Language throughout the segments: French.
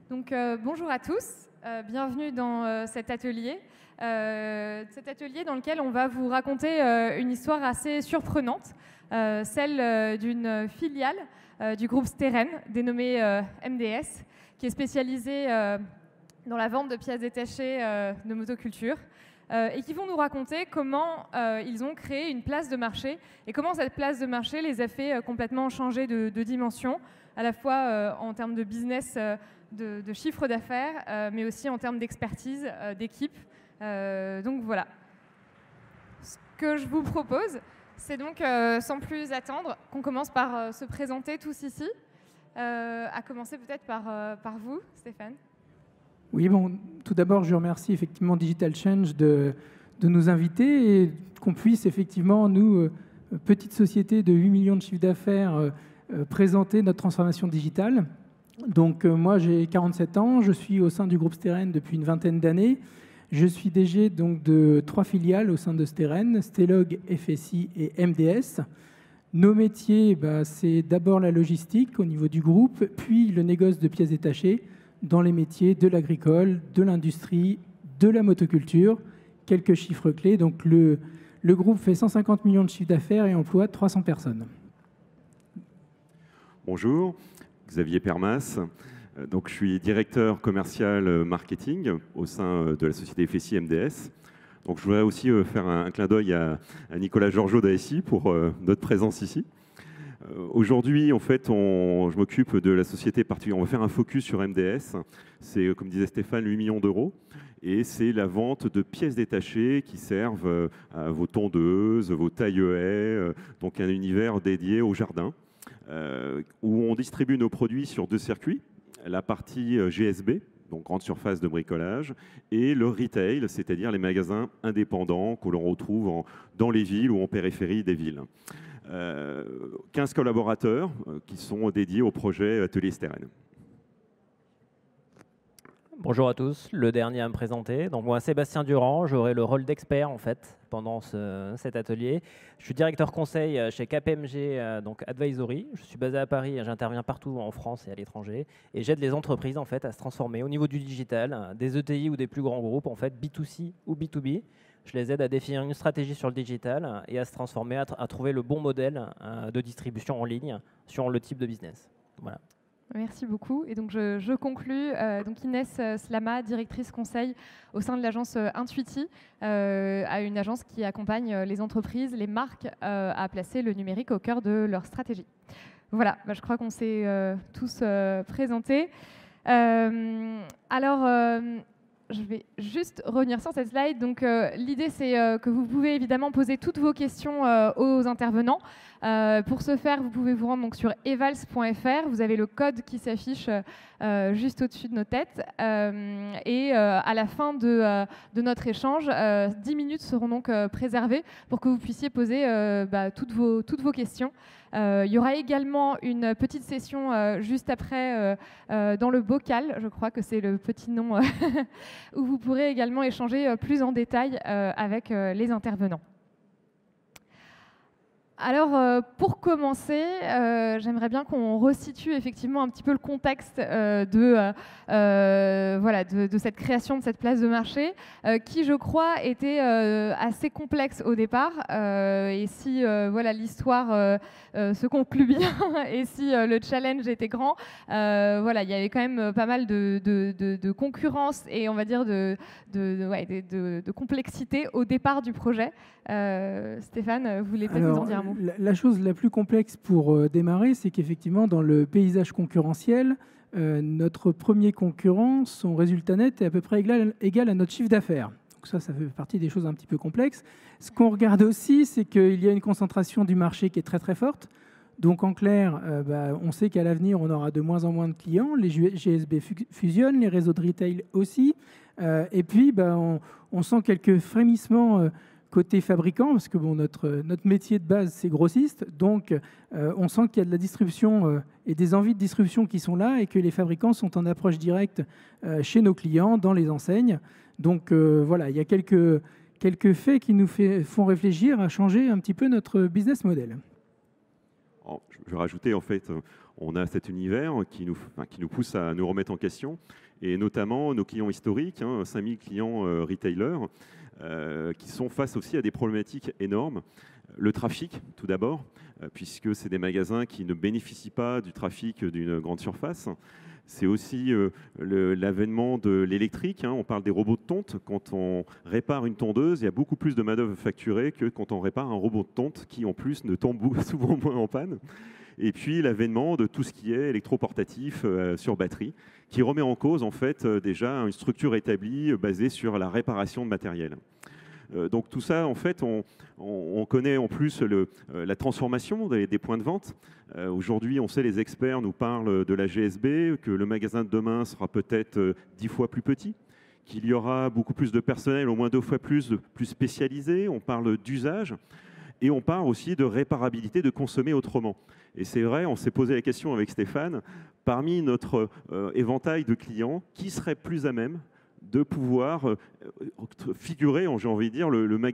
Donc, bonjour à tous, bienvenue dans cet atelier. Dans lequel on va vous raconter une histoire assez surprenante, celle d'une filiale du groupe Steren, dénommée MDS, qui est spécialisée dans la vente de pièces détachées de motoculture, et qui vont nous raconter comment ils ont créé une place de marché et comment cette place de marché les a fait complètement changer de dimension, à la fois en termes de business, de chiffre d'affaires, mais aussi en termes d'expertise, d'équipe. Donc voilà. Ce que je vous propose, c'est donc, sans plus attendre, qu'on commence par se présenter tous ici, à commencer peut-être par vous, Stéphane. Oui, bon, tout d'abord, je remercie effectivement Digital Change de nous inviter et qu'on puisse effectivement, nous, petite société de 8 millions de chiffre d'affaires, présenter notre transformation digitale. Donc moi, j'ai 47 ans, je suis au sein du groupe Steren depuis une vingtaine d'années. Je suis DG donc, de 3 filiales au sein de Steren, Stelog, FSI et MDS. Nos métiers, c'est d'abord la logistique au niveau du groupe, puis le négoce de pièces détachées dans les métiers de l'agricole, de l'industrie, de la motoculture. Quelques chiffres clés. Donc le groupe fait 150 millions de chiffre d'affaires et emploie 300 personnes. Bonjour, Xavier Permas. Donc, je suis directeur commercial marketing au sein de la société FSI MDS. Donc, je voudrais aussi faire un clin d'œil à Nicolas Georgiou d'ASI pour notre présence ici. Aujourd'hui, en fait, je m'occupe de la société particulière. On va faire un focus sur MDS. C'est, comme disait Stéphane, 8 millions d'euros. Et c'est la vente de pièces détachées qui servent à vos tondeuses, vos taille-haies, donc un univers dédié au jardin, où on distribue nos produits sur 2 circuits. La partie GSB, donc grande surface de bricolage, et le retail, c'est-à-dire les magasins indépendants que l'on retrouve dans les villes ou en périphérie des villes. 15 collaborateurs qui sont dédiés au projet Atelier Steren. Bonjour à tous, le dernier à me présenter. Donc moi, Sébastien Durand, j'aurai le rôle d'expert en fait pendant cet atelier. Je suis directeur conseil chez KPMG, donc Advisory. Je suis basé à Paris et j'interviens partout en France et à l'étranger. Et j'aide les entreprises en fait à se transformer au niveau du digital, des ETI ou des plus grands groupes, en fait B2C ou B2B. Je les aide à définir une stratégie sur le digital et à se transformer, à trouver le bon modèle de distribution en ligne sur le type de business. Voilà. Merci beaucoup. Et donc je conclus. Donc Inès Slama, directrice conseil au sein de l'agence Intuiti, à une agence qui accompagne les entreprises, les marques à placer le numérique au cœur de leur stratégie. Voilà, je crois qu'on s'est tous présentés. Je vais juste revenir sur cette slide. Donc, l'idée, c'est que vous pouvez évidemment poser toutes vos questions aux intervenants. Pour ce faire, vous pouvez vous rendre donc, sur evals.fr. Vous avez le code qui s'affiche juste au-dessus de nos têtes. À la fin de notre échange, 10 minutes seront donc préservées pour que vous puissiez poser toutes vos questions. Il y aura également une petite session juste après dans le bocal, je crois que c'est le petit nom, où vous pourrez également échanger plus en détail avec les intervenants. Alors, pour commencer, j'aimerais bien qu'on resitue effectivement un petit peu le contexte de cette création de cette place de marché, qui, je crois, était assez complexe au départ. Et si l'histoire se conclut bien, et si le challenge était grand, il y avait quand même pas mal de concurrence et on va dire de complexité au départ du projet. Stéphane, vous voulez peut-être nous en dire un mot ? La chose la plus complexe pour démarrer, c'est qu'effectivement, dans le paysage concurrentiel, notre premier concurrent, son résultat net est à peu près égal à notre chiffre d'affaires. Donc ça fait partie des choses un petit peu complexes. Ce qu'on regarde aussi, c'est qu'il y a une concentration du marché qui est très très forte. Donc en clair, on sait qu'à l'avenir, on aura de moins en moins de clients. Les GSB fusionnent, les réseaux de retail aussi. Et puis, on sent quelques frémissements côté fabricant, parce que notre métier de base, c'est grossiste. Donc, on sent qu'il y a de la distribution et des envies de distribution qui sont là et que les fabricants sont en approche directe chez nos clients, dans les enseignes. Donc, il y a quelques faits qui nous font réfléchir à changer un petit peu notre business model. je vais rajouter, en fait, on a cet univers qui nous pousse à nous remettre en question, et notamment nos clients historiques, 5000 clients retailers, qui sont face aussi à des problématiques énormes. Le trafic, tout d'abord, puisque c'est des magasins qui ne bénéficient pas du trafic d'une grande surface. C'est aussi l'avènement de l'électrique. On parle des robots de tonte. Quand on répare une tondeuse, il y a beaucoup plus de main-d'œuvre facturée que quand on répare un robot de tonte qui, en plus, ne tombe souvent moins en panne. Et puis l'avènement de tout ce qui est électroportatif sur batterie, qui remet en cause, en fait, déjà une structure établie basée sur la réparation de matériel. Donc tout ça, en fait, on connaît en plus la transformation des points de vente. Aujourd'hui, on sait, les experts nous parlent de la GSB, que le magasin de demain sera peut-être 10 fois plus petit, qu'il y aura beaucoup plus de personnel, au moins 2 fois plus spécialisé. On parle d'usage et on parle aussi de réparabilité, de consommer autrement. Et c'est vrai, on s'est posé la question avec Stéphane, parmi notre éventail de clients, qui serait plus à même de pouvoir figurer, j'ai envie de dire,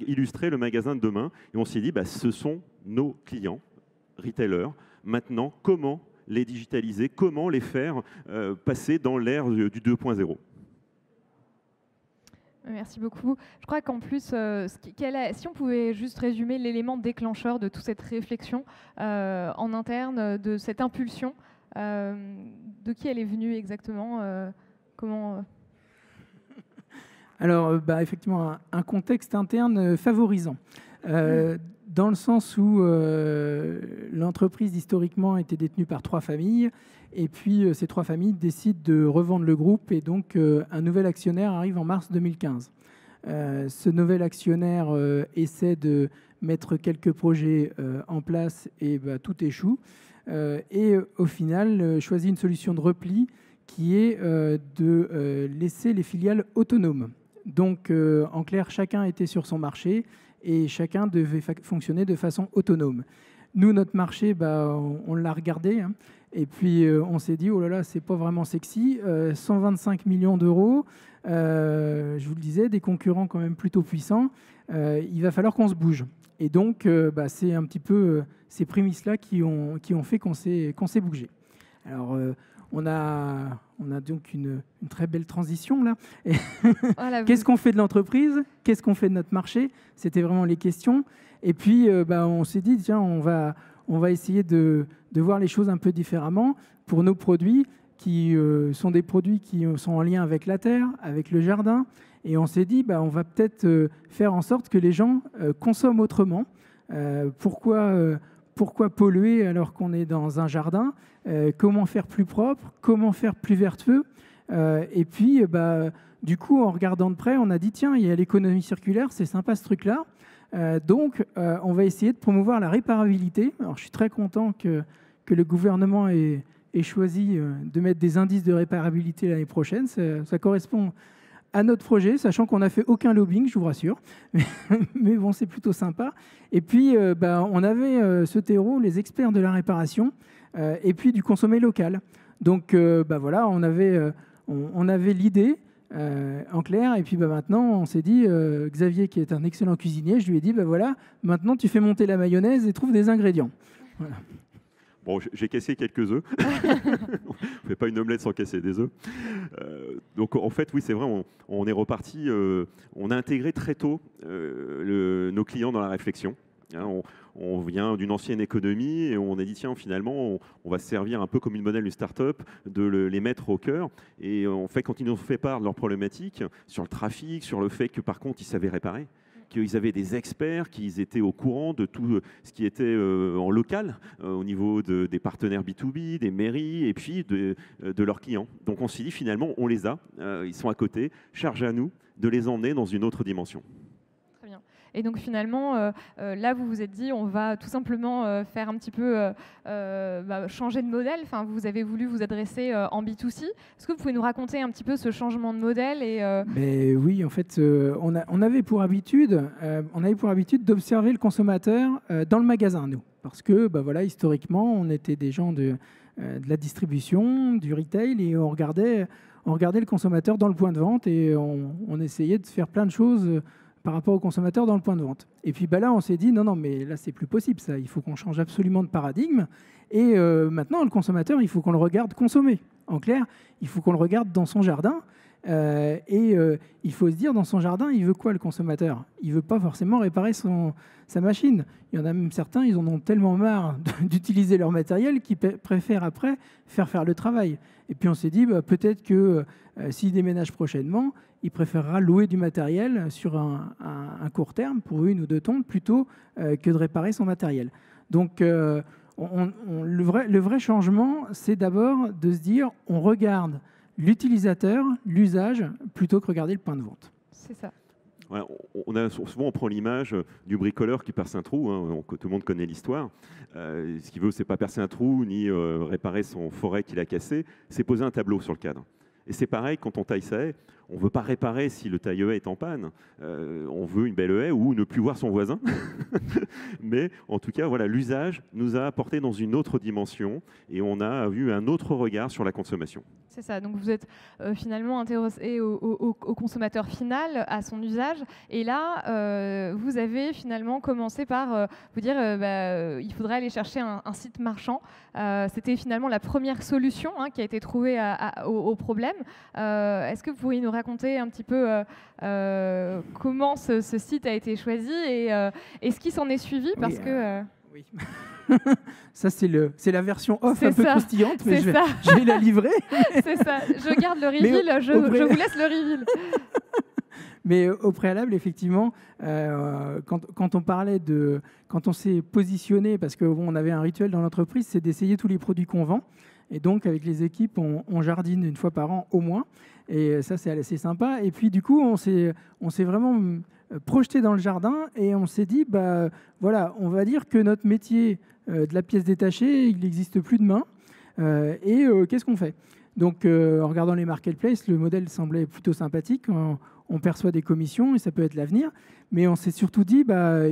illustrer le magasin de demain. Et on s'est dit, ce sont nos clients, retailers. Maintenant, comment les digitaliser, comment les faire passer dans l'ère du 2.0 ? Merci beaucoup. Je crois qu'en plus, si on pouvait juste résumer l'élément déclencheur de toute cette réflexion en interne, de cette impulsion, de qui elle est venue exactement, comment Alors, effectivement, un contexte interne favorisant, dans le sens où l'entreprise historiquement était détenue par 3 familles, et puis ces 3 familles décident de revendre le groupe, et donc un nouvel actionnaire arrive en mars 2015. Ce nouvel actionnaire essaie de mettre quelques projets en place, et tout échoue, et au final choisit une solution de repli qui est de laisser les filiales autonomes. Donc, en clair, chacun était sur son marché et chacun devait fonctionner de façon autonome. Nous, notre marché, on l'a regardé, et puis on s'est dit, oh là là, c'est pas vraiment sexy. 125 millions d'euros, je vous le disais, des concurrents quand même plutôt puissants. Il va falloir qu'on se bouge. Et donc, c'est un petit peu ces prémices-là qui ont fait qu'on s'est bougé. Alors, on a donc une très belle transition là. Voilà, qu'est-ce qu'on fait de l'entreprise? Qu'est-ce qu'on fait de notre marché? C'était vraiment les questions. Et puis, on s'est dit, tiens, on va essayer de voir les choses un peu différemment pour nos produits qui sont des produits qui sont en lien avec la terre, avec le jardin. Et on s'est dit, on va peut-être faire en sorte que les gens consomment autrement. Pourquoi polluer alors qu'on est dans un jardin? Comment faire plus propre? Comment faire plus vertueux? Et puis, du coup, en regardant de près, on a dit, tiens, il y a l'économie circulaire, c'est sympa ce truc-là. Donc, on va essayer de promouvoir la réparabilité. Alors, je suis très content que le gouvernement ait choisi de mettre des indices de réparabilité l'année prochaine. Ça correspond à notre projet, sachant qu'on n'a fait aucun lobbying, je vous rassure. Mais bon, c'est plutôt sympa. Et puis, on avait ce terreau, les experts de la réparation, et puis du consommé local. Donc, voilà, on avait l'idée, en clair. Et puis, maintenant, on s'est dit, Xavier, qui est un excellent cuisinier, je lui ai dit, voilà, maintenant, tu fais monter la mayonnaise et trouve des ingrédients. Voilà. Bon, j'ai cassé quelques œufs. On ne fait pas une omelette sans casser des œufs. Donc, en fait, oui, c'est vrai, on est reparti. On a intégré très tôt nos clients dans la réflexion. On vient d'une ancienne économie et on a dit, tiens, finalement, on va se servir un peu comme une modèle d'une start-up, de les mettre au cœur. Et en fait, quand ils nous ont fait part de leurs problématiques sur le trafic, sur le fait que, par contre, ils savaient réparer, qu'ils avaient des experts, qu'ils étaient au courant de tout ce qui était en local, au niveau des partenaires B2B, des mairies, et puis de leurs clients. Donc on s'est dit, finalement, on les a, ils sont à côté, charge à nous de les emmener dans une autre dimension. Très bien. Et donc finalement, là, vous vous êtes dit, on va tout simplement faire un petit peu changer de modèle. Enfin, vous avez voulu vous adresser en B2C. Est-ce que vous pouvez nous raconter un petit peu ce changement de modèle Mais oui, en fait, on avait pour habitude d'observer le consommateur dans le magasin, nous. Parce que, voilà, historiquement, on était des gens de la distribution, du retail, et on regardait le consommateur dans le point de vente, et on essayait de faire plein de choses par rapport au consommateur dans le point de vente. Et puis là, on s'est dit, non, mais là, c'est plus possible, ça. Il faut qu'on change absolument de paradigme. Et maintenant, le consommateur, il faut qu'on le regarde consommer. En clair, il faut qu'on le regarde dans son jardin. Il faut se dire, dans son jardin, il veut quoi, le consommateur? Il ne veut pas forcément réparer sa machine. Il y en a même certains, ils en ont tellement marre d'utiliser leur matériel qu'ils préfèrent après faire le travail. Et puis on s'est dit, peut-être que s'il déménage prochainement, il préférera louer du matériel sur un court terme pour 1 ou 2 tonnes plutôt que de réparer son matériel. Donc le vrai changement, c'est d'abord de se dire, on regarde l'utilisateur, l'usage, plutôt que regarder le point de vente. C'est ça. Ouais, souvent, on prend l'image du bricoleur qui perce un trou. Tout le monde connaît l'histoire. Ce qu'il veut, c'est pas percer un trou ni réparer son forêt qu'il a cassé, c'est poser un tableau sur le cadre. Et c'est pareil quand on taille sa haie. On ne veut pas réparer si le taille-haie est en panne. On veut une belle haie ou ne plus voir son voisin. Mais en tout cas, voilà, l'usage nous a apporté dans une autre dimension et on a vu un autre regard sur la consommation. C'est ça, donc vous êtes finalement intéressé au consommateur final, à son usage. Et là, vous avez finalement commencé par vous dire il faudrait aller chercher un site marchand. C'était finalement la première solution qui a été trouvée au problème. Est-ce que vous pourriez nous raconter un petit peu comment ce site a été choisi et ce qui s'en est suivi parce que oui. Ça, c'est la version off un peu ça. croustillante, mais je vais la livrer. C'est ça. Je garde le reveal, je vous laisse le reveal. Mais au préalable, effectivement, quand on s'est positionné, parce qu'on avait un rituel dans l'entreprise, c'est d'essayer tous les produits qu'on vend. Et donc, avec les équipes, on jardine 1 fois par an au moins. Et ça, c'est assez sympa. Et puis, du coup, on s'est vraiment projeté dans le jardin et on s'est dit, voilà, on va dire que notre métier de la pièce détachée, il n'existe plus demain. Qu'est-ce qu'on fait? Donc, en regardant les marketplaces, le modèle semblait plutôt sympathique. On perçoit des commissions et ça peut être l'avenir. Mais on s'est surtout dit,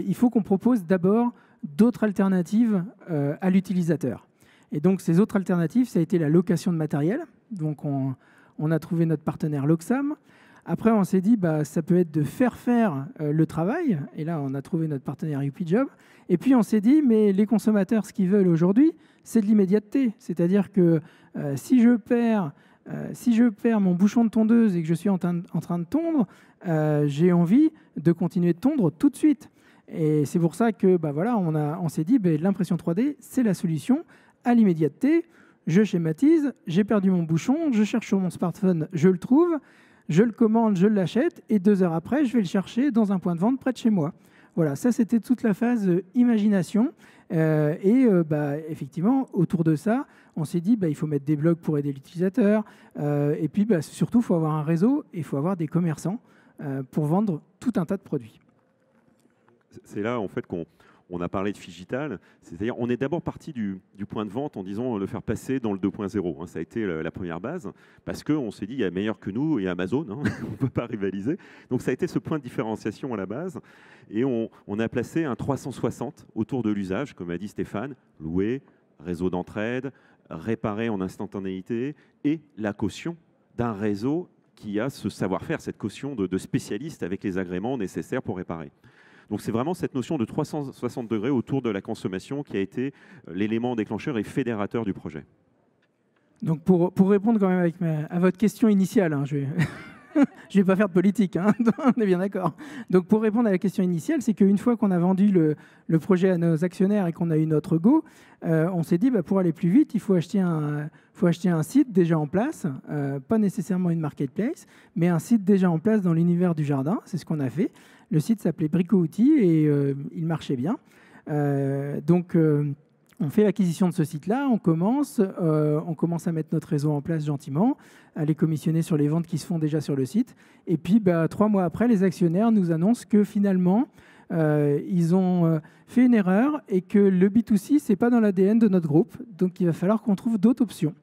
il faut qu'on propose d'abord d'autres alternatives à l'utilisateur. Et donc, ces autres alternatives, ça a été la location de matériel. Donc, on a trouvé notre partenaire Loxam. Après, on s'est dit, ça peut être de faire le travail. Et là, on a trouvé notre partenaire UPJob. Et puis, on s'est dit, mais les consommateurs, ce qu'ils veulent aujourd'hui, c'est de l'immédiateté. C'est-à-dire que si je perds mon bouchon de tondeuse et que je suis en train de tondre, j'ai envie de continuer de tondre tout de suite. Et c'est pour ça que, on s'est dit, l'impression 3D, c'est la solution à l'immédiateté. Je schématise, j'ai perdu mon bouchon, je cherche sur mon smartphone, je le trouve, je le commande, je l'achète, et 2 heures après, je vais le chercher dans un point de vente près de chez moi. Voilà, ça c'était toute la phase imagination. Effectivement, autour de ça, on s'est dit il faut mettre des blogs pour aider l'utilisateur. Et puis surtout, il faut avoir un réseau et il faut avoir des commerçants pour vendre tout un tas de produits. C'est là en fait qu'on a parlé de Figital, c'est-à-dire on est d'abord parti du point de vente en disant le faire passer dans le 2.0. Ça a été la première base, parce qu'on s'est dit il y a meilleur que nous et Amazon, on ne peut pas rivaliser. Donc ça a été ce point de différenciation à la base. Et on a placé un 360 autour de l'usage, comme a dit Stéphane, louer, réseau d'entraide, réparer en instantanéité et la caution d'un réseau qui a ce savoir-faire, cette caution de spécialistes avec les agréments nécessaires pour réparer. Donc c'est vraiment cette notion de 360 degrés autour de la consommation qui a été l'élément déclencheur et fédérateur du projet. Donc pour répondre quand même à votre question initiale, je vais pas faire de politique, on est bien d'accord. Donc pour répondre à la question initiale, c'est qu'une fois qu'on a vendu le projet à nos actionnaires et qu'on a eu notre go, on s'est dit pour aller plus vite, il faut acheter un site déjà en place, pas nécessairement une marketplace, mais un site déjà en place dans l'univers du jardin. C'est ce qu'on a fait. Le site s'appelait Brico-Outils et il marchait bien. On fait l'acquisition de ce site-là, on commence à mettre notre réseau en place gentiment, à les commissionner sur les ventes qui se font déjà sur le site. Et puis, 3 mois après, les actionnaires nous annoncent que finalement, ils ont fait une erreur et que le B2C, ce n'est pas dans l'ADN de notre groupe. Donc, il va falloir qu'on trouve d'autres options.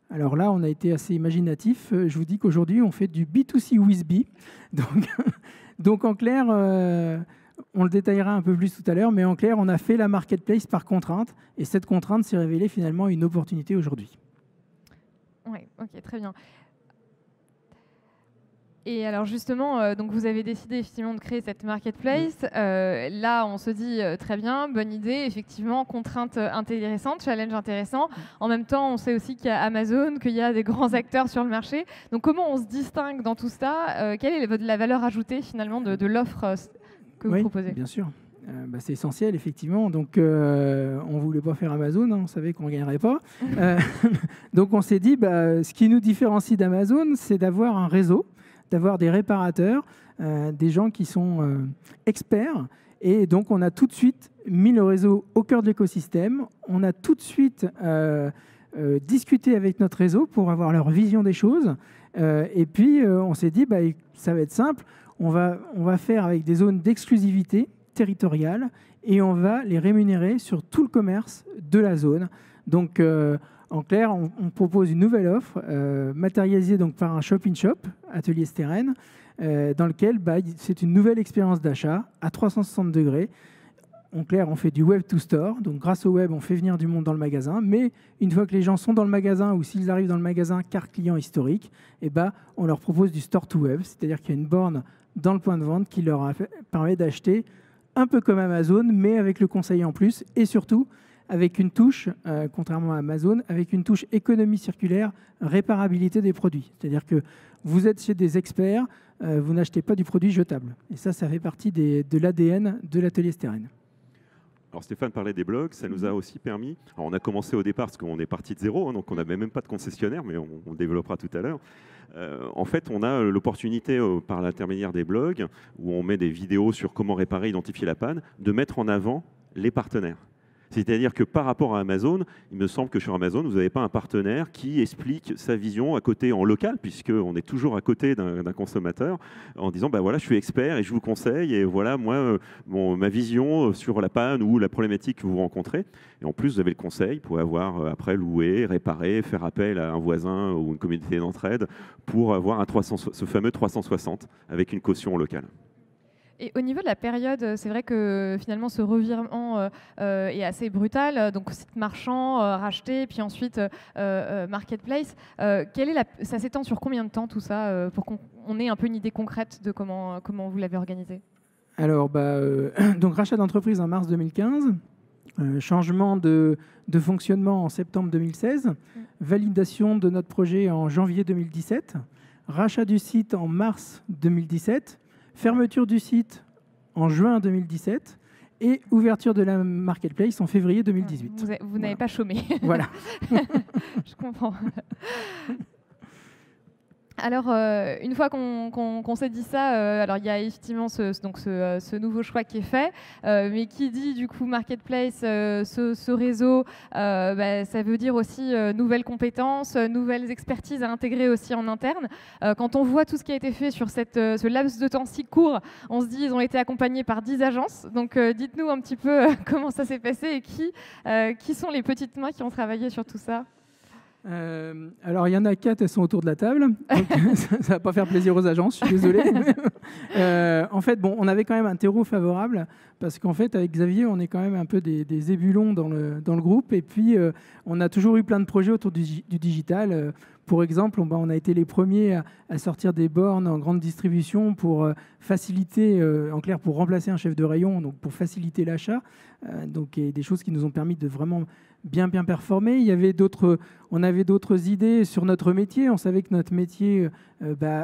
Alors là, on a été assez imaginatif. Je vous dis qu'aujourd'hui, on fait du B2C with B. Donc en clair, on le détaillera un peu plus tout à l'heure, mais en clair, on a fait la marketplace par contrainte, et cette contrainte s'est révélée finalement une opportunité aujourd'hui. Oui, ok, très bien. Et alors justement, donc vous avez décidé effectivement de créer cette marketplace. Là, on se dit très bien, bonne idée, effectivement, contrainte intéressante, challenge intéressant. En même temps, on sait aussi qu'il y a Amazon, qu'il y a des grands acteurs sur le marché. Donc comment on se distingue dans tout ça? Quelle est la valeur ajoutée finalement de l'offre que vous proposez? Bien sûr. C'est essentiel, effectivement. Donc, on ne voulait pas faire Amazon, hein, on savait qu'on ne gagnerait pas. Donc, on s'est dit, ce qui nous différencie d'Amazon, c'est d'avoir un réseau, d'avoir des réparateurs, des gens qui sont experts. Et donc, on a tout de suite mis le réseau au cœur de l'écosystème. On a tout de suite discuté avec notre réseau pour avoir leur vision des choses. Et puis, on s'est dit, ça va être simple. On va faire avec des zones d'exclusivité territoriale et on va les rémunérer sur tout le commerce de la zone. Donc, en clair, on propose une nouvelle offre matérialisée donc, par un shop-in-shop, Atelier Steren, dans lequel c'est une nouvelle expérience d'achat à 360 degrés. En clair, on fait du web to store. Donc, grâce au web, on fait venir du monde dans le magasin. Mais une fois que les gens sont dans le magasin ou s'ils arrivent dans le magasin carte client historique, on leur propose du store to web. C'est-à-dire qu'il y a une borne dans le point de vente qui leur permet d'acheter un peu comme Amazon, mais avec le conseil en plus, et surtout avec une touche, contrairement à Amazon, avec une touche économie circulaire, réparabilité des produits. C'est-à-dire que vous êtes chez des experts, vous n'achetez pas du produit jetable. Et ça fait partie de l'ADN de l'atelier Steren. Alors Stéphane parlait des blogs, ça nous a aussi permis, alors on a commencé au départ parce qu'on est parti de zéro, hein, donc on n'avait même pas de concessionnaire, mais on développera tout à l'heure. En fait, on a l'opportunité par l'intermédiaire des blogs, où on met des vidéos sur comment réparer, identifier la panne, de mettre en avant les partenaires. C'est-à-dire que par rapport à Amazon, il me semble que sur Amazon, vous n'avez pas un partenaire qui explique sa vision à côté en local, puisqu'on est toujours à côté d'un consommateur, en disant voilà, je suis expert et je vous conseille, et voilà, moi, ma vision sur la panne ou la problématique que vous rencontrez. Et en plus, vous avez le conseil, vous pouvez avoir après louer, réparer, faire appel à un voisin ou une communauté d'entraide pour avoir ce fameux 360 avec une caution locale. Et au niveau de la période, c'est vrai que finalement ce revirement est assez brutal. Donc site marchand, racheté, puis ensuite marketplace. Ça s'étend sur combien de temps tout ça pour qu'on ait un peu une idée concrète de comment vous l'avez organisé? Alors, donc rachat d'entreprise en mars 2015, changement de fonctionnement en septembre 2016, validation de notre projet en janvier 2017, rachat du site en mars 2017, fermeture du site en juin 2017 et ouverture de la marketplace en février 2018. Vous n'avez pas chômé. Voilà. Je comprends. Alors, une fois qu'on s'est dit ça, alors il y a effectivement ce nouveau choix qui est fait, mais qui dit du coup marketplace, ce réseau, ça veut dire aussi nouvelles compétences, nouvelles expertises à intégrer aussi en interne. Quand on voit tout ce qui a été fait sur ce laps de temps si court, on se dit ils ont été accompagnés par 10 agences. Donc dites-nous un petit peu comment ça s'est passé et qui sont les petites mains qui ont travaillé sur tout ça. Alors, il y en a 4, elles sont autour de la table. Donc, ça ne va pas faire plaisir aux agences, je suis désolé. En fait, on avait quand même un terreau favorable parce qu'en fait, avec Xavier, on est quand même un peu des ébulons dans le groupe. Et puis, on a toujours eu plein de projets autour du digital. Pour exemple, on a été les premiers à sortir des bornes en grande distribution pour faciliter, en clair, pour remplacer un chef de rayon, donc pour faciliter l'achat. Donc, et des choses qui nous ont permis de vraiment bien performer. On avait d'autres idées sur notre métier. On savait que notre métier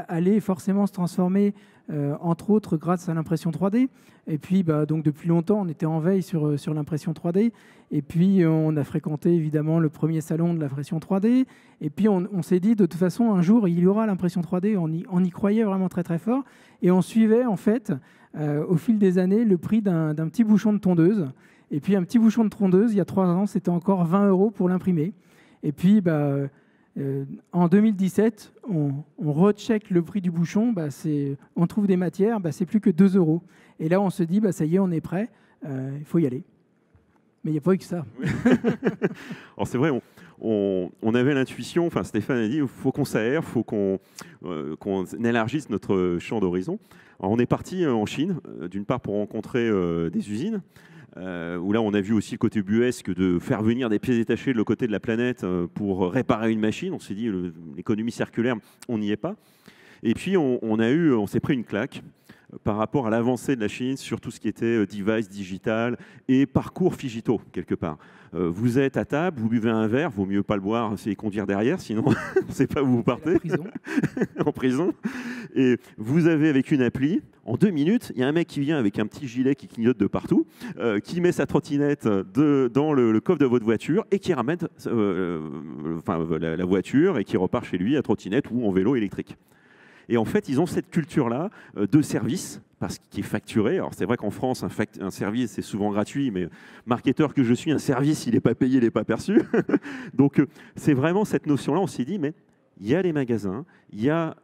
allait forcément se transformer, entre autres grâce à l'impression 3D. Et puis, donc depuis longtemps, on était en veille sur l'impression 3D. Et puis, on a fréquenté évidemment le premier salon de l'impression 3D. Et puis, on s'est dit, de toute façon, un jour, il y aura l'impression 3D. On y croyait vraiment très, très fort. Et on suivait, en fait, au fil des années, le prix d'un petit bouchon de tondeuse. Et puis, un petit bouchon de tondeuse, il y a 3 ans, c'était encore 20 € pour l'imprimer. Et puis, en 2017, on recheck le prix du bouchon. On trouve des matières, c'est plus que 2 €. Et là, on se dit, ça y est, on est prêt, il faut y aller. Mais il n'y a pas eu que ça. Alors c'est vrai, on avait l'intuition, enfin Stéphane a dit, il faut qu'on s'aère, il faut qu'on élargisse notre champ d'horizon. Alors on est parti en Chine, d'une part pour rencontrer des usines, où là on a vu aussi le côté buesque de faire venir des pièces détachées de l'autre côté de la planète pour réparer une machine. On s'est dit, l'économie circulaire, on n'y est pas. Et puis, on s'est pris une claque par rapport à l'avancée de la Chine sur tout ce qui était device digital et parcours Figito, quelque part. Vous êtes à table, vous buvez un verre, vaut mieux pas le boire et conduire derrière, sinon on ne sait pas où vous partez. En prison. Et vous avez avec une appli, en 2 minutes, il y a un mec qui vient avec un petit gilet qui clignote de partout, qui met sa trottinette dans le coffre de votre voiture et qui ramène la voiture et qui repart chez lui à trottinette ou en vélo électrique. Et en fait, ils ont cette culture-là de service, parce qu'il est facturé. Alors c'est vrai qu'en France, un service, c'est souvent gratuit, mais marketeur que je suis, un service, il n'est pas payé, il n'est pas perçu. Donc c'est vraiment cette notion-là, on s'est dit, mais il y a les magasins, il n'y a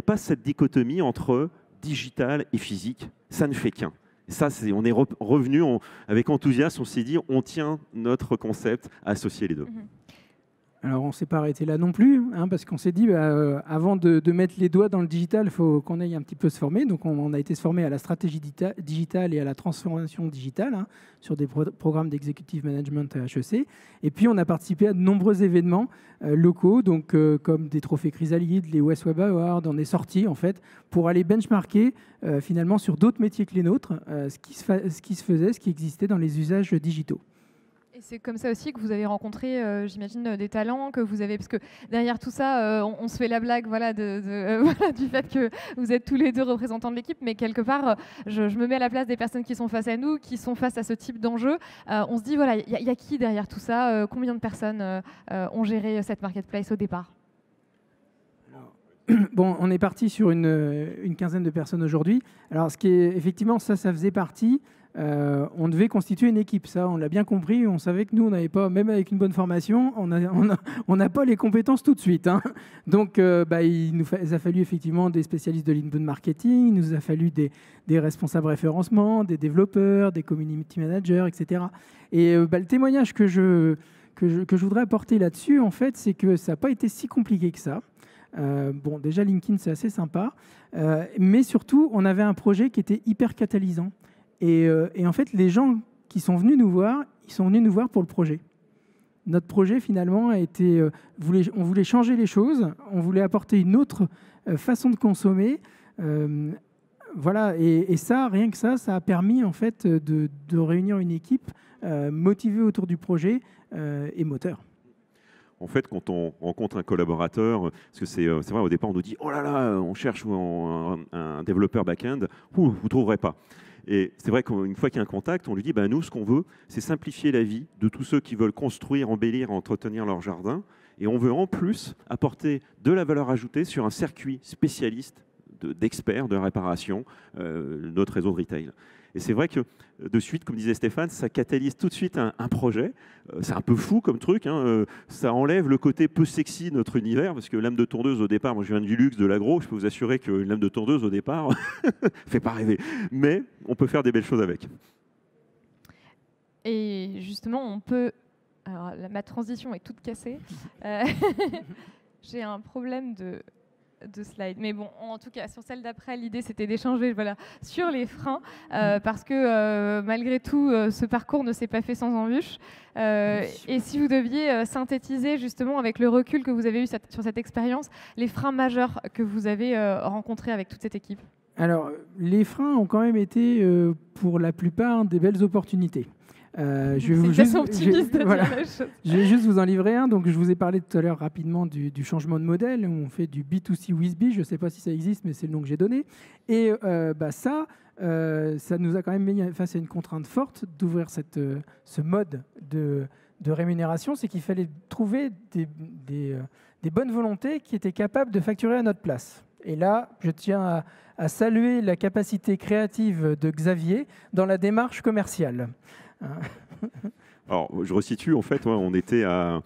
pas cette dichotomie entre digital et physique, ça ne fait qu'un. Ça, on est revenu avec enthousiasme, on s'est dit, on tient notre concept à associer les deux. Alors, on ne s'est pas arrêté là non plus, parce qu'on s'est dit, avant de mettre les doigts dans le digital, il faut qu'on aille un petit peu se former. Donc, on a été se former à la stratégie digitale et à la transformation digitale sur des programmes d'executive management à HEC. Et puis, on a participé à de nombreux événements locaux, donc, comme des trophées Chrysalide, les West Web Awards. On est sortis, en fait, pour aller benchmarker finalement sur d'autres métiers que les nôtres, ce qui se faisait, ce qui existait dans les usages digitaux. Et c'est comme ça aussi que vous avez rencontré, j'imagine, des talents que vous avez, parce que derrière tout ça, on se fait la blague, voilà, du fait que vous êtes tous les deux représentants de l'équipe, mais quelque part, je me mets à la place des personnes qui sont face à nous, qui sont face à ce type d'enjeu. On se dit, voilà, il y a qui derrière tout ça? Combien de personnes ont géré cette marketplace au départ? Bon, on est parti sur une quinzaine de personnes aujourd'hui. Alors, ce qui est effectivement, ça faisait partie. On devait constituer une équipe, ça, on l'a bien compris. On savait que nous, on n'avait pas, même avec une bonne formation, on n'a pas les compétences tout de suite. Donc, il a fallu effectivement des spécialistes de l'inbound marketing, il nous a fallu des responsables référencement, des développeurs, des community managers, etc. Et le témoignage que je voudrais apporter là-dessus, en fait, c'est que ça n'a pas été si compliqué que ça. Bon, déjà, LinkedIn, c'est assez sympa. Mais surtout, on avait un projet qui était hyper catalysant. Et en fait, les gens qui sont venus nous voir, ils sont venus nous voir pour le projet. Notre projet, finalement, a été... on voulait changer les choses, on voulait apporter une autre façon de consommer. Voilà, et ça, rien que ça a permis, en fait, de réunir une équipe motivée autour du projet et moteur. En fait, quand on rencontre un collaborateur, parce que c'est vrai, au départ, on nous dit « Oh là là, on cherche un développeur back-end, vous ne trouverez pas ». Et c'est vrai qu'une fois qu'il y a un contact, on lui dit « Nous, ce qu'on veut, c'est simplifier la vie de tous ceux qui veulent construire, embellir, entretenir leur jardin. Et on veut en plus apporter de la valeur ajoutée sur un circuit spécialiste d'experts de réparation, notre réseau de retail. » Et c'est vrai que de suite, comme disait Stéphane, ça catalyse tout de suite un projet. C'est un peu fou comme truc. Ça enlève le côté peu sexy de notre univers, parce que lame de tondeuse au départ, moi je viens du luxe, de l'agro, je peux vous assurer qu'une lame de tondeuse au départ ne fait pas rêver. Mais on peut faire des belles choses avec. Et justement, on peut... Alors, ma transition est toute cassée. J'ai un problème de slide. Mais bon, en tout cas, sur celle d'après, l'idée, c'était d'échanger sur les freins, parce que malgré tout, ce parcours ne s'est pas fait sans embûches. Et si vous deviez synthétiser, justement, avec le recul que vous avez eu sur cette expérience, les freins majeurs que vous avez rencontrés avec toute cette équipe? Alors, les freins ont quand même été, pour la plupart, des belles opportunités. Je vais juste vous en livrer un. Donc, je vous ai parlé tout à l'heure rapidement du changement de modèle. On fait du B2C with B. Je ne sais pas si ça existe, mais c'est le nom que j'ai donné. Et ça nous a quand même mis face à une contrainte forte d'ouvrir ce mode de rémunération. C'est qu'il fallait trouver des bonnes volontés qui étaient capables de facturer à notre place. Et là, je tiens à saluer la capacité créative de Xavier dans la démarche commerciale. Alors, je resitue, en fait, on était à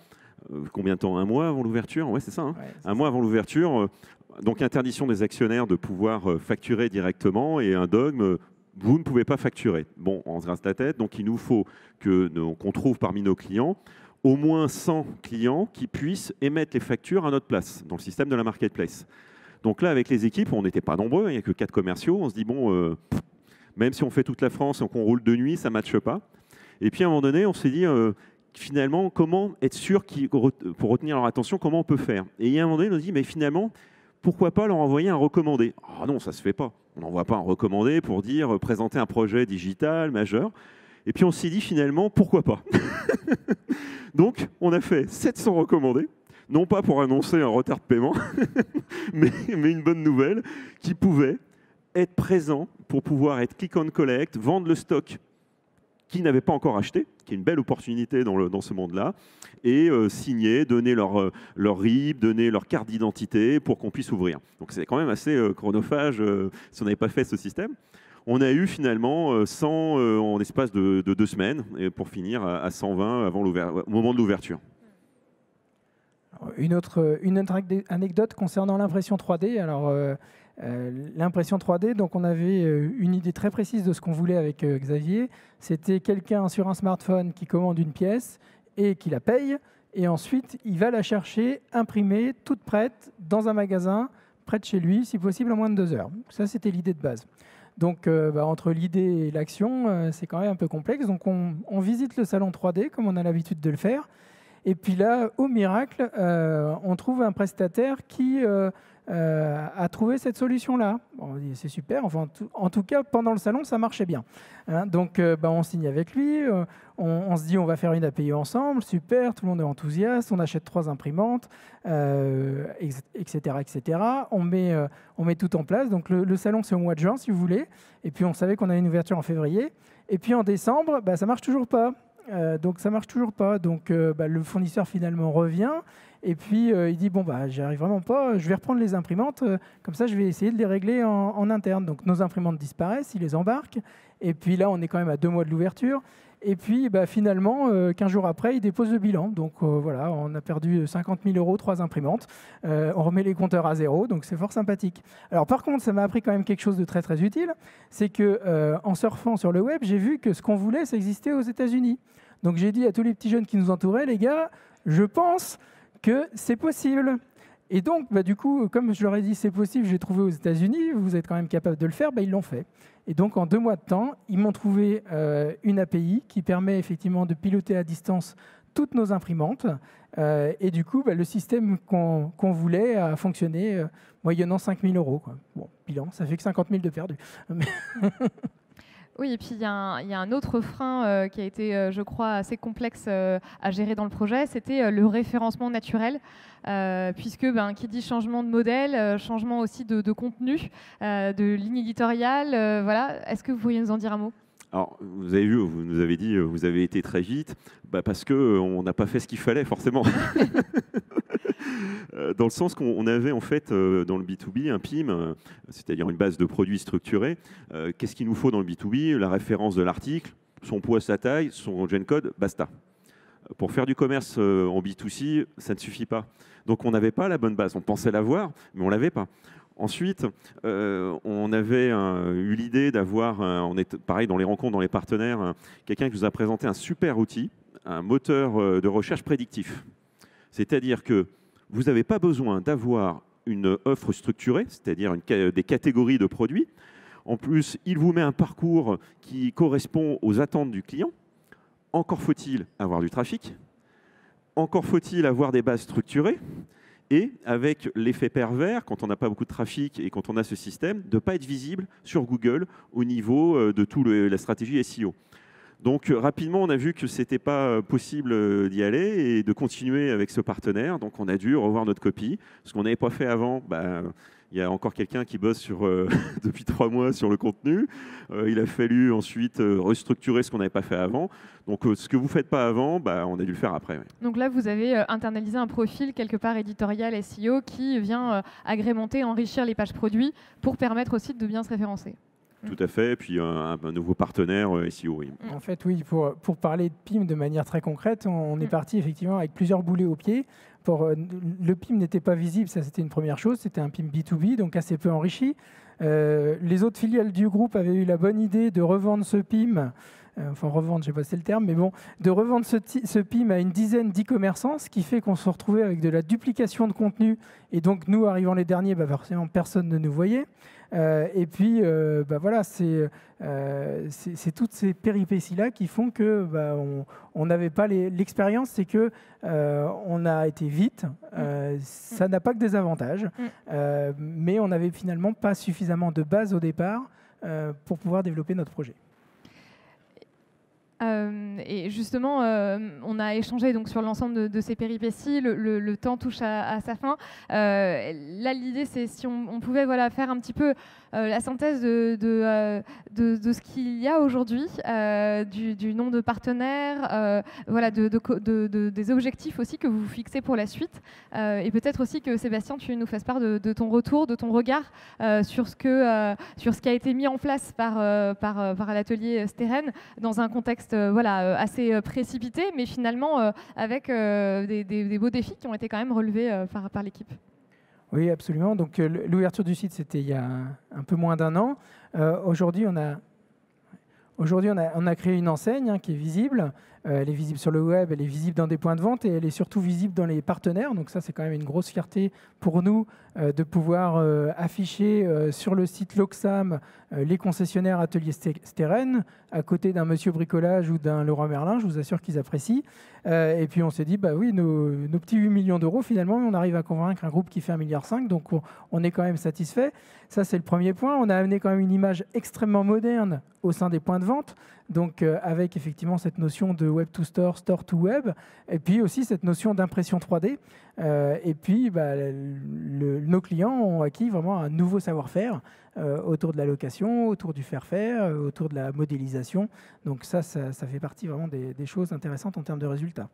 combien de temps? Un mois avant l'ouverture? Ouais, c'est ça. Un mois avant l'ouverture. Donc, interdiction des actionnaires de pouvoir facturer directement et un dogme, vous ne pouvez pas facturer. Bon, on se rase la tête, donc il nous faut qu'on trouve parmi nos clients au moins 100 clients qui puissent émettre les factures à notre place dans le système de la marketplace. Donc là, avec les équipes, on n'était pas nombreux, il n'y a que 4 commerciaux. On se dit, bon, même si on fait toute la France et qu'on roule de nuit, ça ne matche pas. Et puis à un moment donné, on s'est dit, finalement, comment être sûr pour retenir leur attention, comment on peut faire? Et il y a un moment donné, on nous dit, mais finalement, pourquoi pas leur envoyer un recommandé? Ah non, ça se fait pas. On n'envoie pas un recommandé pour dire présenter un projet digital majeur. Et puis on s'est dit finalement, pourquoi pas? Donc on a fait 700 recommandés, non pas pour annoncer un retard de paiement, mais une bonne nouvelle qui pouvait être présent pour pouvoir être click and collect, vendre le stock qui n'avaient pas encore acheté, qui est une belle opportunité dans ce monde-là, et signer, donner leur RIB, donner leur carte d'identité pour qu'on puisse ouvrir. Donc c'est quand même assez chronophage si on n'avait pas fait ce système. On a eu finalement 100 en l'espace de 2 semaines, et pour finir à 120 au moment de l'ouverture. Une autre anecdote concernant l'impression 3D. Alors, l'impression 3D, donc on avait une idée très précise de ce qu'on voulait avec Xavier. C'était quelqu'un sur un smartphone qui commande une pièce et qui la paye. Et ensuite, il va la chercher, imprimée, toute prête, dans un magasin, près de chez lui, si possible en moins de 2 heures. Ça, c'était l'idée de base. Donc, entre l'idée et l'action, c'est quand même un peu complexe. Donc, on visite le salon 3D, comme on a l'habitude de le faire. Et puis là, au miracle, on trouve un prestataire qui a trouvé cette solution-là. Bon, c'est super. Enfin, en tout cas, pendant le salon, ça marchait bien. Hein, donc, on signe avec lui. On se dit, on va faire une API ensemble. Super, tout le monde est enthousiaste. On achète 3 imprimantes, etc., etc. On met tout en place. Donc, le salon, c'est au mois de juin, si vous voulez. Et puis, on savait qu'on avait une ouverture en février. Et puis, en décembre, ça marche toujours pas. Donc ça marche toujours pas. Donc le fournisseur finalement revient et puis il dit bon j'y arrive vraiment pas. Je vais reprendre les imprimantes. Comme ça je vais essayer de les régler en interne. Donc nos imprimantes disparaissent, il les embarque. Et puis là on est quand même à 2 mois de l'ouverture. Et puis finalement 15 jours après il dépose le bilan. Donc voilà, on a perdu 50 000 €, 3 imprimantes. On remet les compteurs à 0. Donc c'est fort sympathique. Alors par contre ça m'a appris quand même quelque chose de très très utile. C'est que en surfant sur le web j'ai vu que ce qu'on voulait ça existait aux États-Unis. Donc j'ai dit à tous les petits jeunes qui nous entouraient, les gars, je pense que c'est possible. Et donc, du coup, comme je leur ai dit c'est possible, j'ai trouvé aux États-Unis, vous êtes quand même capable de le faire, ils l'ont fait. Et donc, en 2 mois de temps, ils m'ont trouvé une API qui permet effectivement de piloter à distance toutes nos imprimantes. Et du coup, le système qu'on voulait a fonctionné moyennant 5 000 €. Quoi. Bon, bilan, ça fait que 50 000 de perdus. Oui, et puis il y a un autre frein qui a été, je crois, assez complexe à gérer dans le projet, c'était le référencement naturel, puisque qui dit changement de modèle, changement aussi de contenu, de ligne éditoriale, voilà. Est-ce que vous pourriez nous en dire un mot ? Alors, vous avez vu, vous nous avez dit, vous avez été très vite, parce qu'on n'a pas fait ce qu'il fallait, forcément. Dans le sens qu'on avait en fait dans le B2B un PIM, c'est-à-dire une base de produits structurée. Qu'est-ce qu'il nous faut dans le B2B? La référence de l'article, son poids, sa taille, son GenCode, basta. Pour faire du commerce en B2C, ça ne suffit pas. Donc on n'avait pas la bonne base. On pensait l'avoir, mais on ne l'avait pas. Ensuite, on avait eu l'idée d'avoir, on est pareil dans les rencontres, dans les partenaires, quelqu'un qui nous a présenté un super outil, un moteur de recherche prédictif. C'est-à-dire que vous n'avez pas besoin d'avoir une offre structurée, c'est-à-dire des catégories de produits. En plus, il vous met un parcours qui correspond aux attentes du client. Encore faut-il avoir du trafic. Encore faut-il avoir des bases structurées. Et avec l'effet pervers, quand on n'a pas beaucoup de trafic et quand on a ce système, de ne pas être visible sur Google au niveau de toute la stratégie SEO. Donc rapidement, on a vu que ce n'était pas possible d'y aller et de continuer avec ce partenaire. Donc on a dû revoir notre copie. Ce qu'on n'avait pas fait avant, il y a encore quelqu'un qui bosse depuis 3 mois sur le contenu. Il a fallu ensuite restructurer ce qu'on n'avait pas fait avant. Donc ce que vous ne faites pas avant, on a dû le faire après. Oui. Donc là, vous avez internalisé un profil quelque part éditorial SEO qui vient agrémenter, enrichir les pages produits pour permettre au site de bien se référencer. Tout à fait, et puis un nouveau partenaire SEO. Oui. En fait, oui, pour parler de PIM de manière très concrète, on est parti effectivement avec plusieurs boulets au pied. Le PIM n'était pas visible, ça c'était une première chose, c'était un PIM B2B, donc assez peu enrichi. Les autres filiales du groupe avaient eu la bonne idée de revendre ce PIM enfin revendre, je ne sais pas si c'est le terme, mais bon, de revendre ce PIM à une dizaine d'e-commerçants, ce qui fait qu'on se retrouvait avec de la duplication de contenu. Et donc, nous, arrivant les derniers, forcément, personne ne nous voyait. Et puis, voilà, c'est toutes ces péripéties-là qui font que on n'avait pas l'expérience, c'est que on a été vite. Ça n'a pas que des avantages, mais on n'avait finalement pas suffisamment de base au départ pour pouvoir développer notre projet. Et justement, on a échangé donc sur l'ensemble de ces péripéties. Le temps touche à sa fin. Là, l'idée, c'est si on pouvait faire un petit peu la synthèse de ce qu'il y a aujourd'hui, du nombre de partenaires, des objectifs aussi que vous vous fixez pour la suite. Et peut-être aussi que Sébastien, tu nous fasses part de ton retour, de ton regard sur ce qui a été mis en place par l'atelier Steren dans un contexte assez précipité, mais finalement avec des beaux défis qui ont été quand même relevés par l'équipe. Oui, absolument. Donc l'ouverture du site, c'était il y a un peu moins d'un an. Aujourd'hui, on a créé une enseigne qui est visible. Elle est visible sur le web, elle est visible dans des points de vente et elle est surtout visible dans les partenaires. Donc ça, c'est quand même une grosse fierté pour nous de pouvoir afficher sur le site Loxam les concessionnaires Atelier Steren à côté d'un Monsieur Bricolage ou d'un Leroy Merlin. Je vous assure qu'ils apprécient. Et puis on s'est dit, oui, nos petits 8 millions d'euros, finalement, on arrive à convaincre un groupe qui fait 1,5 milliard. Donc on est quand même satisfait. Ça, c'est le premier point. On a amené quand même une image extrêmement moderne au sein des points de vente. Donc avec effectivement cette notion de web to store, store to web, et puis aussi cette notion d'impression 3D. Et puis nos clients ont acquis vraiment un nouveau savoir-faire autour de la location, autour du faire-faire, autour de la modélisation. Donc ça fait partie vraiment des choses intéressantes en termes de résultats.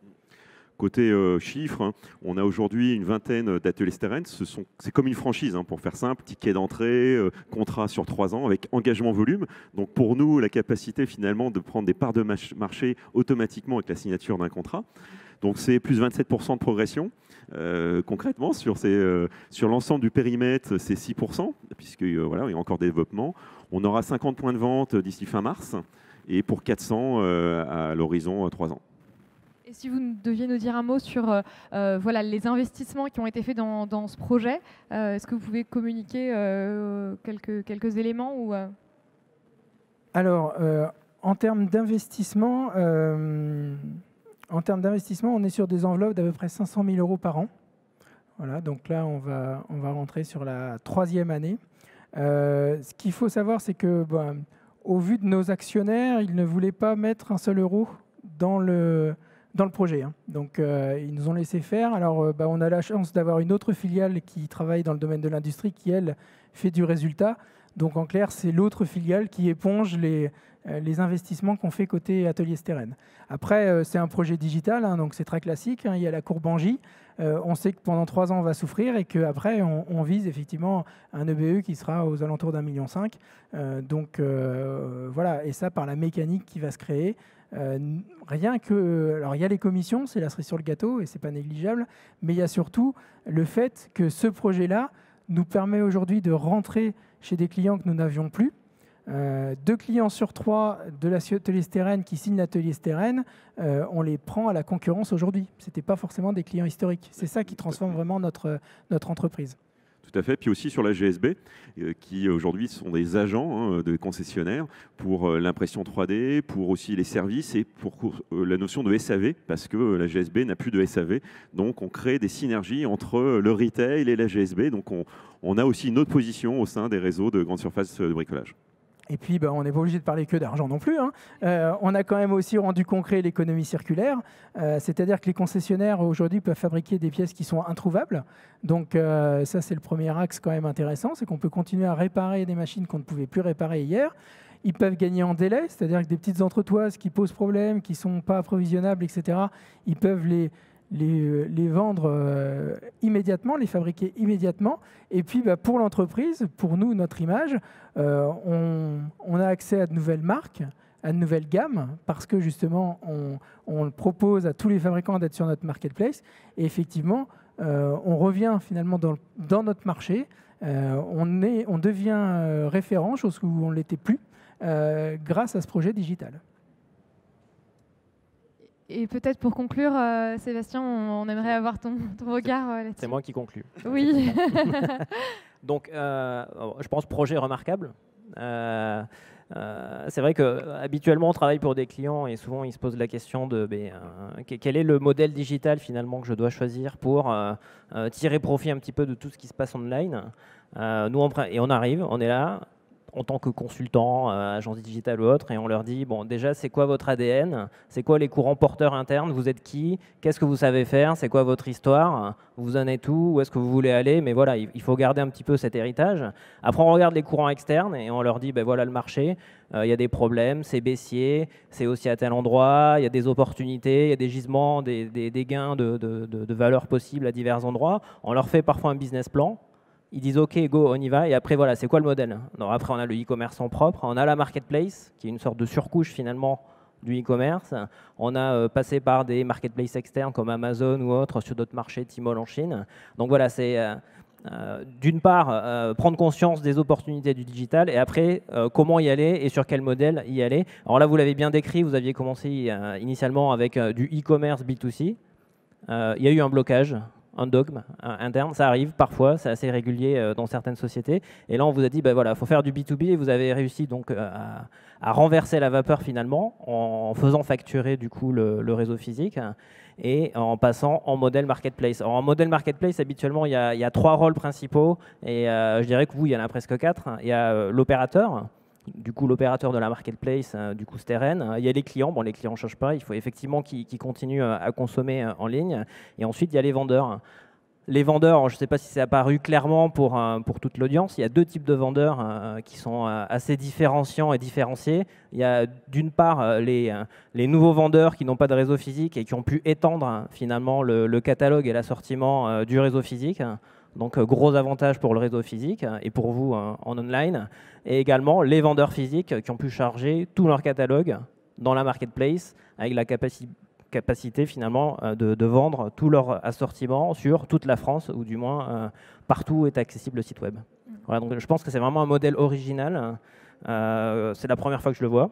Côté chiffres, on a aujourd'hui une vingtaine d'ateliers Steren. C'est comme une franchise, pour faire simple, ticket d'entrée, contrat sur 3 ans avec engagement volume. Donc pour nous, la capacité finalement de prendre des parts de marché automatiquement avec la signature d'un contrat. Donc c'est plus 27% de progression. Concrètement, sur l'ensemble du périmètre, c'est 6%, puisqu'il y a encore des développements. On aura 50 points de vente d'ici fin mars et pour 400 à l'horizon 3 ans. Et si vous deviez nous dire un mot sur les investissements qui ont été faits dans ce projet, est-ce que vous pouvez communiquer quelques éléments ou Alors, en termes d'investissement, on est sur des enveloppes d'à peu près 500 000 euros par an. Voilà, donc là, on va rentrer sur la 3e année. Ce qu'il faut savoir, c'est que, au vu de nos actionnaires, ils ne voulaient pas mettre un seul euro dans le projet. Donc, ils nous ont laissé faire. Alors, on a la chance d'avoir une autre filiale qui travaille dans le domaine de l'industrie qui, elle, fait du résultat. Donc, en clair, c'est l'autre filiale qui éponge les investissements qu'on fait côté Atelier Steren. Après, c'est un projet digital, donc c'est très classique. Il y a la courbe en J. On sait que pendant 3 ans, on va souffrir et qu'après, on vise effectivement un EBE qui sera aux alentours d'1,5 million. Donc, voilà. Et ça, par la mécanique qui va se créer. Alors il y a les commissions, c'est la cerise sur le gâteau et c'est pas négligeable, mais il y a surtout le fait que ce projet-là nous permet aujourd'hui de rentrer chez des clients que nous n'avions plus. 2 clients sur 3 de l'atelier Steren qui signent l'atelier Steren, on les prend à la concurrence aujourd'hui. C'était pas forcément des clients historiques. C'est ça qui transforme vraiment notre entreprise. Tout à fait. Puis aussi sur la GSB, qui aujourd'hui sont des agents de concessionnaires pour l'impression 3D, pour aussi les services et pour la notion de SAV, parce que la GSB n'a plus de SAV. Donc on crée des synergies entre le retail et la GSB. Donc on a aussi une autre position au sein des réseaux de grandes surfaces de bricolage. Et puis, on n'est pas obligé de parler que d'argent non plus. On a quand même aussi rendu concret l'économie circulaire. C'est-à-dire que les concessionnaires, aujourd'hui, peuvent fabriquer des pièces qui sont introuvables. Donc, ça, c'est le premier axe quand même intéressant. C'est qu'on peut continuer à réparer des machines qu'on ne pouvait plus réparer hier. Ils peuvent gagner en délai, c'est-à-dire que des petites entretoises qui posent problème, qui ne sont pas approvisionnables, etc., ils peuvent les vendre immédiatement, les fabriquer immédiatement. Et puis pour l'entreprise, pour nous, notre image, on a accès à de nouvelles marques, à de nouvelles gammes, parce que justement, on propose à tous les fabricants d'être sur notre marketplace. Et effectivement, on revient finalement dans notre marché. On devient référent, chose où on ne l'était plus, grâce à ce projet digital. Et peut-être pour conclure, Sébastien, on aimerait avoir ton regard là-dessus. C'est moi qui conclue. Oui. Donc, je pense projet remarquable. C'est vrai qu'habituellement, on travaille pour des clients et souvent, ils se posent la question de quel est le modèle digital finalement que je dois choisir pour tirer profit un petit peu de tout ce qui se passe online. Et on arrive, on est là en tant que consultant, agence digitale ou autre, et on leur dit, bon, déjà, c'est quoi votre ADN? C'est quoi les courants porteurs internes? Vous êtes qui? Qu'est-ce que vous savez faire? C'est quoi votre histoire? Vous en êtes où? Où est-ce que vous voulez aller? Mais voilà, il faut garder un petit peu cet héritage. Après, on regarde les courants externes et on leur dit, ben voilà le marché, il y a des problèmes, c'est baissier, c'est aussi à tel endroit, il y a des opportunités, il y a des gisements, des gains de valeur possibles à divers endroits. On leur fait parfois un business plan. Ils disent OK, go, on y va. Et après, voilà, c'est quoi le modèle? Donc, après, on a le e-commerce en propre. On a la marketplace, qui est une sorte de surcouche finalement du e-commerce. On a passé par des marketplaces externes comme Amazon ou autres sur d'autres marchés, Tmall en Chine. Donc voilà, c'est d'une part prendre conscience des opportunités du digital et après comment y aller et sur quel modèle y aller. Alors là, vous l'avez bien décrit, vous aviez commencé initialement avec du e-commerce B2C. Il y a eu un blocage, un dogme interne, ça arrive parfois, c'est assez régulier dans certaines sociétés. Et là, on vous a dit, ben voilà, faut faire du B2B et vous avez réussi donc à renverser la vapeur finalement en faisant facturer du coup le réseau physique et en passant en modèle marketplace. Alors, en modèle marketplace, habituellement, il y a 3 rôles principaux et je dirais que vous, il y en a presque 4. Il y a l'opérateur. Du coup, l'opérateur de la marketplace, du coup, Steren. Il y a les clients. Bon, les clients ne changent pas. Il faut effectivement qu'ils continuent à consommer en ligne. Et ensuite, il y a les vendeurs. Les vendeurs, je ne sais pas si c'est apparu clairement pour toute l'audience. Il y a 2 types de vendeurs qui sont assez différenciants et différenciés. Il y a d'une part les nouveaux vendeurs qui n'ont pas de réseau physique et qui ont pu étendre finalement le catalogue et l'assortiment du réseau physique. Donc, gros avantage pour le réseau physique et pour vous en online. Et également, les vendeurs physiques qui ont pu charger tout leur catalogue dans la marketplace avec la capacité finalement de vendre tout leur assortiment sur toute la France ou du moins partout où est accessible le site web. Voilà, donc je pense que c'est vraiment un modèle original. C'est la première fois que je le vois.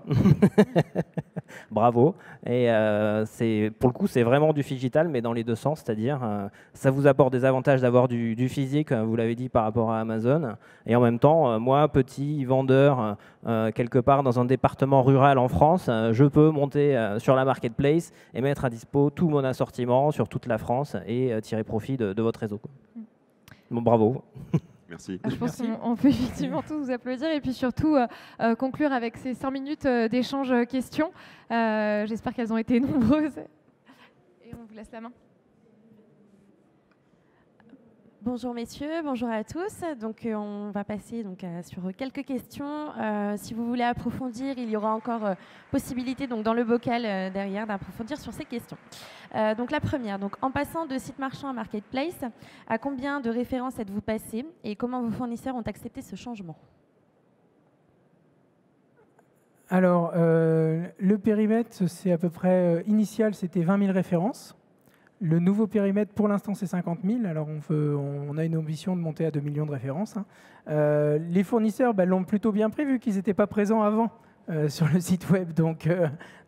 Bravo. Et pour le coup, c'est vraiment du digital, mais dans les 2 sens, c'est-à-dire ça vous apporte des avantages d'avoir du physique, vous l'avez dit, par rapport à Amazon. Et en même temps, moi, petit vendeur, quelque part dans un département rural en France, je peux monter sur la marketplace et mettre à dispo tout mon assortiment sur toute la France et tirer profit de votre réseau. Bon, bravo. Merci. Je pense qu'on peut effectivement tous vous applaudir et puis surtout conclure avec ces 5 minutes d'échange questions. J'espère qu'elles ont été nombreuses. Et on vous laisse la main. Bonjour messieurs, bonjour à tous. Donc on va passer sur quelques questions. Si vous voulez approfondir, il y aura encore possibilité dans le bocal derrière d'approfondir sur ces questions. Donc la première, en passant de site marchand à marketplace, à combien de références êtes-vous passé et comment vos fournisseurs ont accepté ce changement? Alors, le périmètre, c'est à peu près initial, c'était 20 000 références. Le nouveau périmètre, pour l'instant, c'est 50 000. Alors, on a une ambition de monter à 2 millions de références. Les fournisseurs l'ont plutôt bien pris, vu qu'ils n'étaient pas présents avant sur le site web. Donc,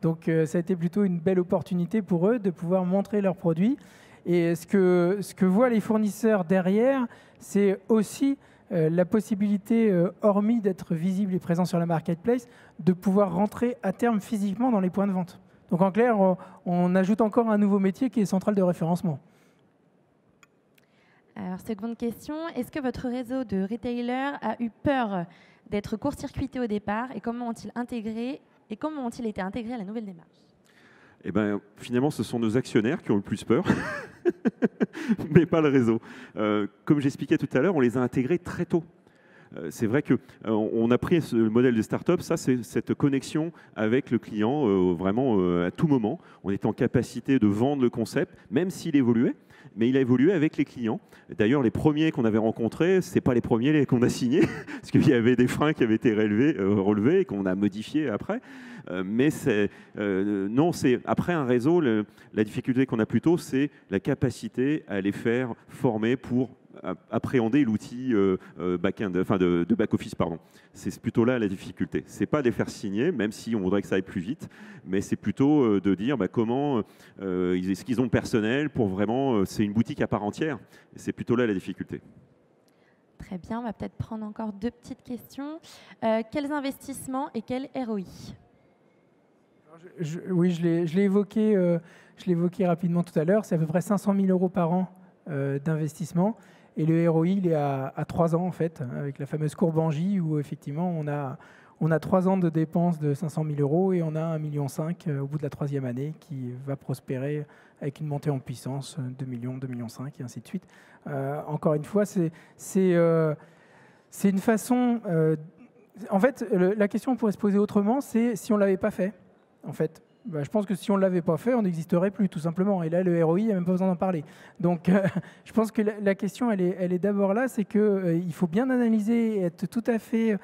ça a été plutôt une belle opportunité pour eux de pouvoir montrer leurs produits. Et ce que voient les fournisseurs derrière, c'est aussi la possibilité, hormis d'être visible et présent sur la marketplace, de pouvoir rentrer à terme physiquement dans les points de vente. Donc en clair, on ajoute encore un nouveau métier qui est centrale de référencement. Alors, seconde question, est-ce que votre réseau de retailers a eu peur d'être court-circuité au départ et comment ont-ils été intégrés à la nouvelle démarche? Eh ben, finalement, ce sont nos actionnaires qui ont le plus peur, mais pas le réseau. Comme j'expliquais tout à l'heure, on les a intégrés très tôt. C'est vrai qu'on a pris le modèle de start-up, ça c'est cette connexion avec le client vraiment à tout moment. On est en capacité de vendre le concept, même s'il évoluait, mais il a évolué avec les clients. D'ailleurs, les premiers qu'on avait rencontrés, ce n'est pas les premiers qu'on a signés, parce qu'il y avait des freins qui avaient été relevés et qu'on a modifiés après. Mais non, c'est après un réseau, la difficulté qu'on a plutôt, c'est la capacité à les faire former pour appréhender l'outil back-end, enfin de back-office, pardon. C'est plutôt là la difficulté. C'est pas de les faire signer, même si on voudrait que ça aille plus vite, mais c'est plutôt de dire comment est-ce qu'ils ont le personnel pour vraiment, c'est une boutique à part entière. C'est plutôt là la difficulté. Très bien, on va peut-être prendre encore 2 petites questions. Quels investissements et quel ROI? Oui, je l'ai évoqué rapidement tout à l'heure. C'est à peu près 500 000 € par an d'investissement. Et le ROI, il est à 3 ans, en fait, avec la fameuse courbe en J, où effectivement, on a 3 ans de dépenses de 500 000 € et on a 1,5 million au bout de la 3e année qui va prospérer avec une montée en puissance, 2 millions, 2,5 millions et ainsi de suite. Encore une fois, c'est une façon... en fait, la question pourrait se poser autrement, c'est si on ne l'avait pas fait, en fait. Je pense que si on ne l'avait pas fait, on n'existerait plus, tout simplement. Et là, le ROI, il n'y a même pas besoin d'en parler. Donc, je pense que la question, elle est d'abord là, c'est qu'il faut bien analyser et être tout à fait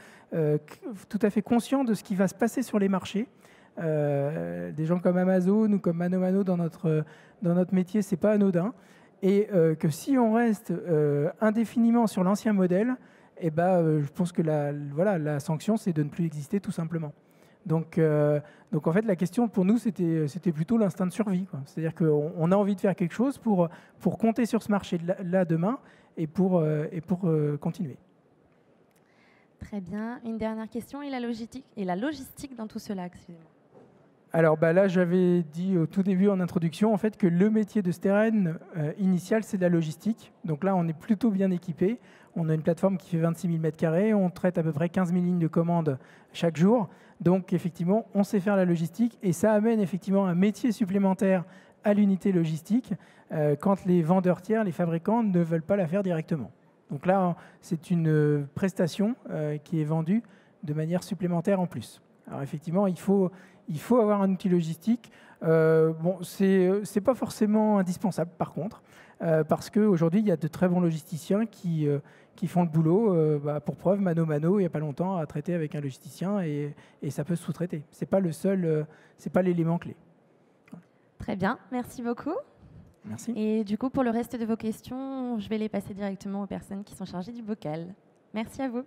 conscient de ce qui va se passer sur les marchés. Des gens comme Amazon ou comme ManoMano dans notre métier, ce n'est pas anodin. Et que si on reste indéfiniment sur l'ancien modèle, je pense que la sanction, c'est de ne plus exister, tout simplement. Donc en fait, la question pour nous, c'était plutôt l'instinct de survie. C'est-à-dire qu'on a envie de faire quelque chose pour compter sur ce marché-là demain et pour continuer. Très bien. Une dernière question. Et la logistique dans tout cela, excusez-moi. Alors là, j'avais dit au tout début en introduction en fait, que le métier de Steren initial, c'est de la logistique. Donc là, on est plutôt bien équipé. On a une plateforme qui fait 26 000 m². On traite à peu près 15 000 lignes de commandes chaque jour. Donc effectivement, on sait faire la logistique et ça amène effectivement un métier supplémentaire à l'unité logistique quand les vendeurs tiers, les fabricants ne veulent pas la faire directement. Donc là, c'est une prestation qui est vendue de manière supplémentaire en plus. Alors effectivement, il faut avoir un outil logistique. C'est pas forcément indispensable par contre, parce qu'aujourd'hui, il y a de très bons logisticiens qui font le boulot. Pour preuve, ManoMano, il n'y a pas longtemps, a traité avec un logisticien et ça peut se sous-traiter. Ce n'est pas le seul, c'est pas l'élément clé. Très bien, merci beaucoup. Merci. Et du coup, pour le reste de vos questions, je vais les passer directement aux personnes qui sont chargées du bocal. Merci à vous.